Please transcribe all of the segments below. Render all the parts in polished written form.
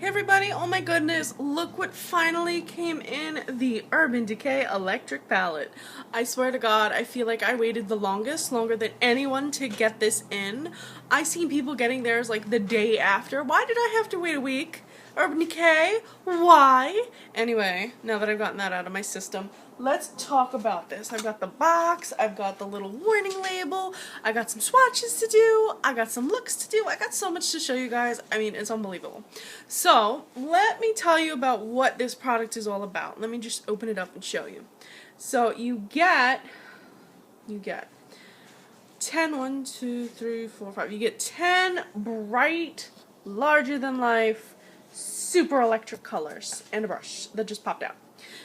Hey everybody, oh my goodness, look what finally came in, the Urban Decay Electric Palette. I swear to God, I feel like I waited the longest, longer than anyone to get this in. I seen people getting theirs like the day after. Why did I have to wait a week? Urban Decay? Why? Anyway, now that I've gotten that out of my system, let's talk about this. I've got the box, I've got the little warning label, I got some swatches to do, I got some looks to do, I got so much to show you guys. I mean, it's unbelievable. So, let me tell you about what this product is all about. Let me just open it up and show you. So, you get 10, 1, 2, 3, 4, 5. You get 10 bright, larger than life, super electric colors and a brush that just popped out.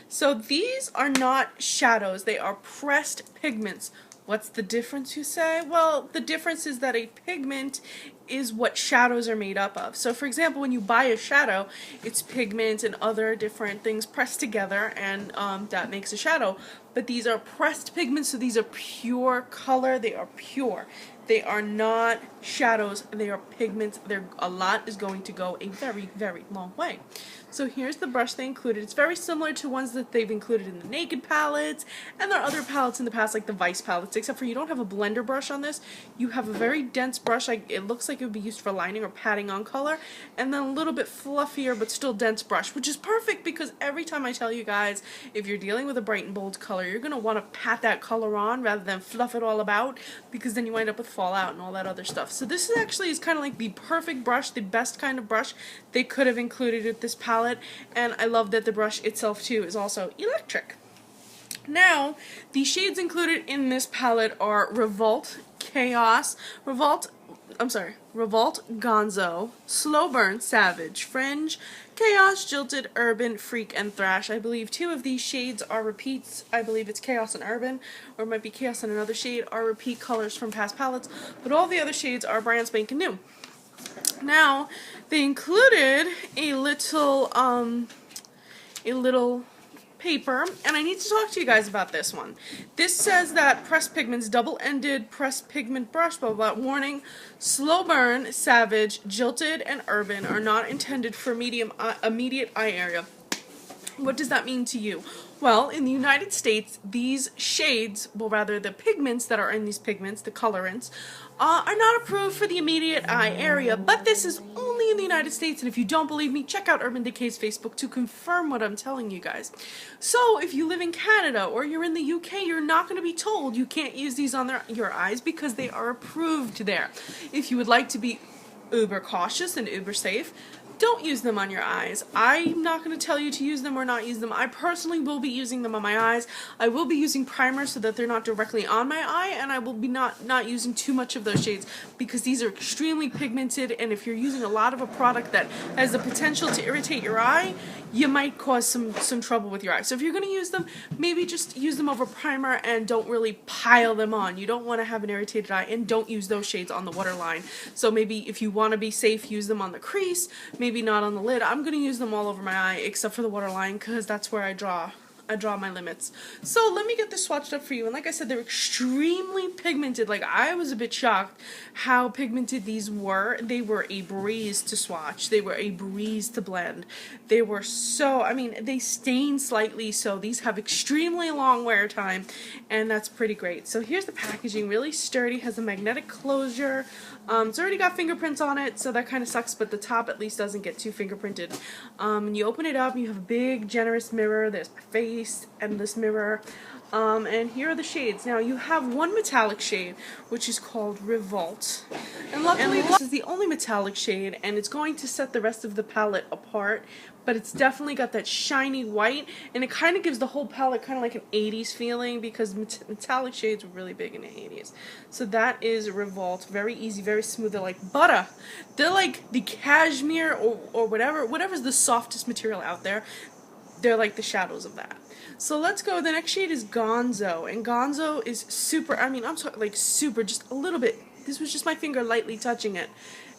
So these are not shadows, they are pressed pigments. What's the difference, you say? Well, the difference is that a pigment is what shadows are made up of. So for example, when you buy a shadow, it's pigment and other different things pressed together, and that makes a shadow. But these are pressed pigments, so these are pure color, they are pure. They are not shadows, they are pigments. A lot is going to go a very, very long way. So here's the brush they included. It's very similar to ones that they've included in the Naked palettes, and there are other palettes in the past like the Vice palettes, except for you don't have a blender brush on this. You have a very dense brush, like it looks like it would be used for lining or patting on color, and then a little bit fluffier but still dense brush, which is perfect because every time I tell you guys, if you're dealing with a bright and bold color, you're going to want to pat that color on rather than fluff it all about, because then you wind up with fallout and all that other stuff. So this is kind of like the perfect brush, the best kind of brush they could have included with this palette, and I love that the brush itself too is also electric. Now, the shades included in this palette are Revolt, Revolt Gonzo, Slowburn, Savage, Fringe, Chaos, Jilted, Urban, Freak, and Thrash. I believe 2 of these shades are repeats. I believe it's Chaos and Urban, or it might be Chaos and another shade, are repeat colors from past palettes, but all the other shades are brand spanking new. Now, they included a little paper, and I need to talk to you guys about this one. This says that pressed pigments, double-ended pressed pigment brush, blah, blah, blah. Warning, Slowburn, Savage, Jilted, and Urban are not intended for immediate eye area. What does that mean to you? Well, in the United States, these shades, well rather the pigments that are in these pigments, the colorants, are not approved for the immediate eye area, but this is only in the United States, and if you don't believe me, check out Urban Decay's Facebook to confirm what I'm telling you guys. So, if you live in Canada or you're in the UK, you're not going to be told you can't use these on your eyes because they are approved there. If you would like to be uber cautious and uber safe, don't use them on your eyes. I'm not going to tell you to use them or not use them. I personally will be using them on my eyes. I will be using primer so that they're not directly on my eye, and I will be not using too much of those shades because these are extremely pigmented, and if you're using a lot of a product that has the potential to irritate your eye, you might cause some trouble with your eye. So if you're going to use them, maybe just use them over primer and don't really pile them on. You don't want to have an irritated eye, and don't use those shades on the waterline. So maybe if you want to be safe, use them on the crease, maybe not on the lid. I'm going to use them all over my eye except for the waterline because that's where I draw my limits. So let me get this swatched up for you, and like I said, they're extremely pigmented. Like, I was a bit shocked how pigmented these were. They were a breeze to swatch. They were a breeze to blend. They were so, I mean, they stain slightly, so these have extremely long wear time, and that's pretty great. So here's the packaging, really sturdy, has a magnetic closure. It's already got fingerprints on it, so that kind of sucks, but the top at least doesn't get too fingerprinted. And you open it up, you have a big, generous mirror. There's my face and this mirror. And here are the shades. Now, you have one metallic shade, which is called Revolt. And luckily, this is the only metallic shade, and it's going to set the rest of the palette apart. But it's definitely got that shiny white, and it kind of gives the whole palette kind of like an 80s feeling because metallic shades were really big in the 80s. So that is Revolt. Very easy, very smooth. They're like butter. They're like the cashmere or whatever's the softest material out there. They're like the shadows of that. So let's go. The next shade is Gonzo, and Gonzo is super, I mean, I'm talking like super, just a little bit. This was just my finger lightly touching it,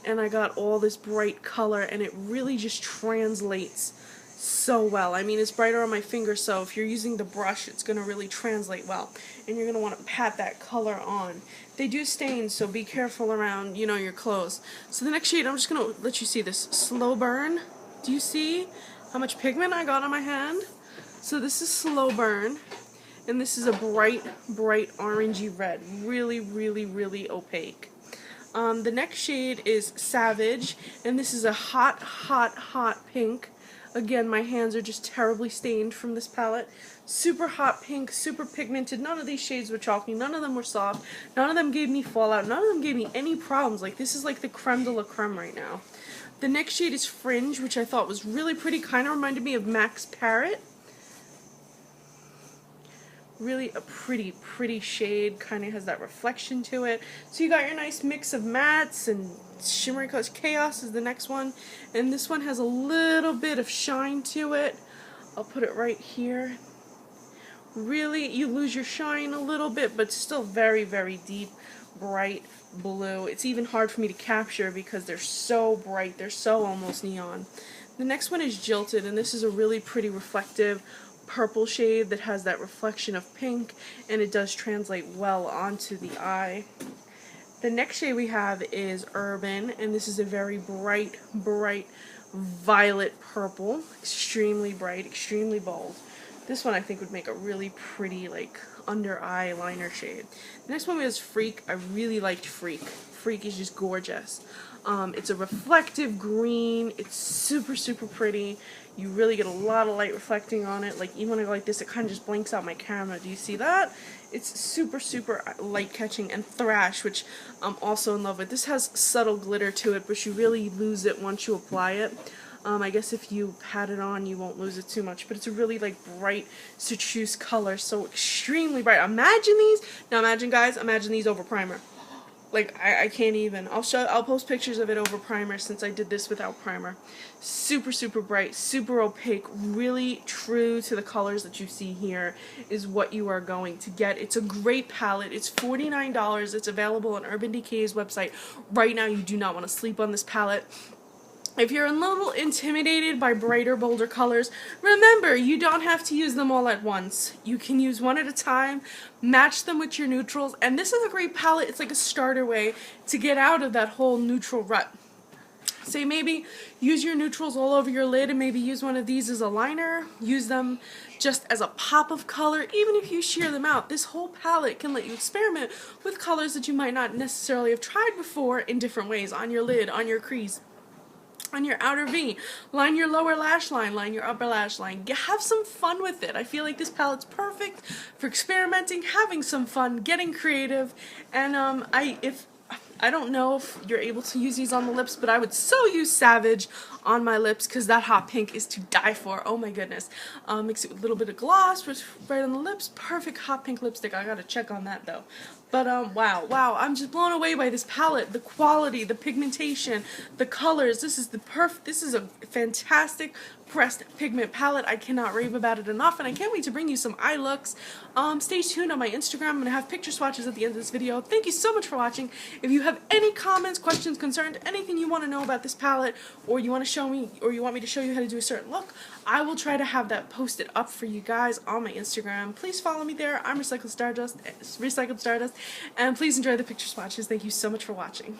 and I got all this bright color, and it really just translates so well. I mean, it's brighter on my finger, so if you're using the brush, it's going to really translate well, and you're going to want to pat that color on. They do stain, so be careful around, you know, your clothes. So the next shade, I'm just going to let you see this. Slowburn. Do you see how much pigment I got on my hand? So this is Slowburn, and this is a bright, bright orangey red. Really, really, really opaque. The next shade is Savage, and this is a hot, hot, hot pink. Again, my hands are just terribly stained from this palette. Super hot pink, super pigmented. None of these shades were chalky. None of them were soft. None of them gave me fallout. None of them gave me any problems. Like, this is like the creme de la creme right now. The next shade is Fringe, which I thought was really pretty. Kind of reminded me of Max Parrot. Really a pretty, pretty shade. Kind of has that reflection to it. So you got your nice mix of mattes and shimmery colors. Chaos is the next one. And this one has a little bit of shine to it. I'll put it right here. Really, you lose your shine a little bit, but still very, very deep, bright blue. It's even hard for me to capture because they're so bright. They're so almost neon. The next one is Jilted, and this is a really pretty reflective purple shade that has that reflection of pink, and it does translate well onto the eye. The next shade we have is Urban, and this is a very bright, bright violet purple. Extremely bright, extremely bold. This one I think would make a really pretty, like, under eye liner shade. The next one was Freak. I really liked Freak. Freak is just gorgeous. It's a reflective green. It's super, super pretty. You really get a lot of light reflecting on it. Like, even when I go like this, it kind of just blinks out my camera. Do you see that? It's super, super light catching. And Thrash, which I'm also in love with. This has subtle glitter to it, but you really lose it once you apply it. I guess if you pat it on, you won't lose it too much, but it's a really, like, bright chartreuse color, so extremely bright. Imagine these. Now imagine, guys, imagine these over primer. Like, I can't even. I'll post pictures of it over primer since I did this without primer. Super, super bright, super opaque, really true to the colors that you see here is what you are going to get. It's a great palette. It's $49. It's available on Urban Decay's website right now. You do not want to sleep on this palette. If you're a little intimidated by brighter, bolder colors, remember, you don't have to use them all at once. You can use one at a time, match them with your neutrals, and this is a great palette. It's like a starter way to get out of that whole neutral rut. Say maybe use your neutrals all over your lid and maybe use one of these as a liner. Use them just as a pop of color. Even if you sheer them out, this whole palette can let you experiment with colors that you might not necessarily have tried before in different ways on your lid, on your crease, on your outer V. Line your lower lash line, line your upper lash line. Have some fun with it. I feel like this palette's perfect for experimenting, having some fun, getting creative, and I don't know if you're able to use these on the lips, but I would so use Savage on my lips because that hot pink is to die for. Oh my goodness. Mix it with a little bit of gloss, right on the lips. Perfect hot pink lipstick. I gotta check on that though. But wow, I'm just blown away by this palette, the quality, the pigmentation, the colors. This is a fantastic pressed pigment palette. I cannot rave about it enough, and I can't wait to bring you some eye looks. Stay tuned on my Instagram. I'm going to have picture swatches at the end of this video. Thank you so much for watching. If you have any comments, questions, concerns, anything you want to know about this palette, or you want to show me, or you want me to show you how to do a certain look, I will try to have that posted up for you guys on my Instagram. Please follow me there. I'm Recycled Stardust, and please enjoy the picture swatches. Thank you so much for watching.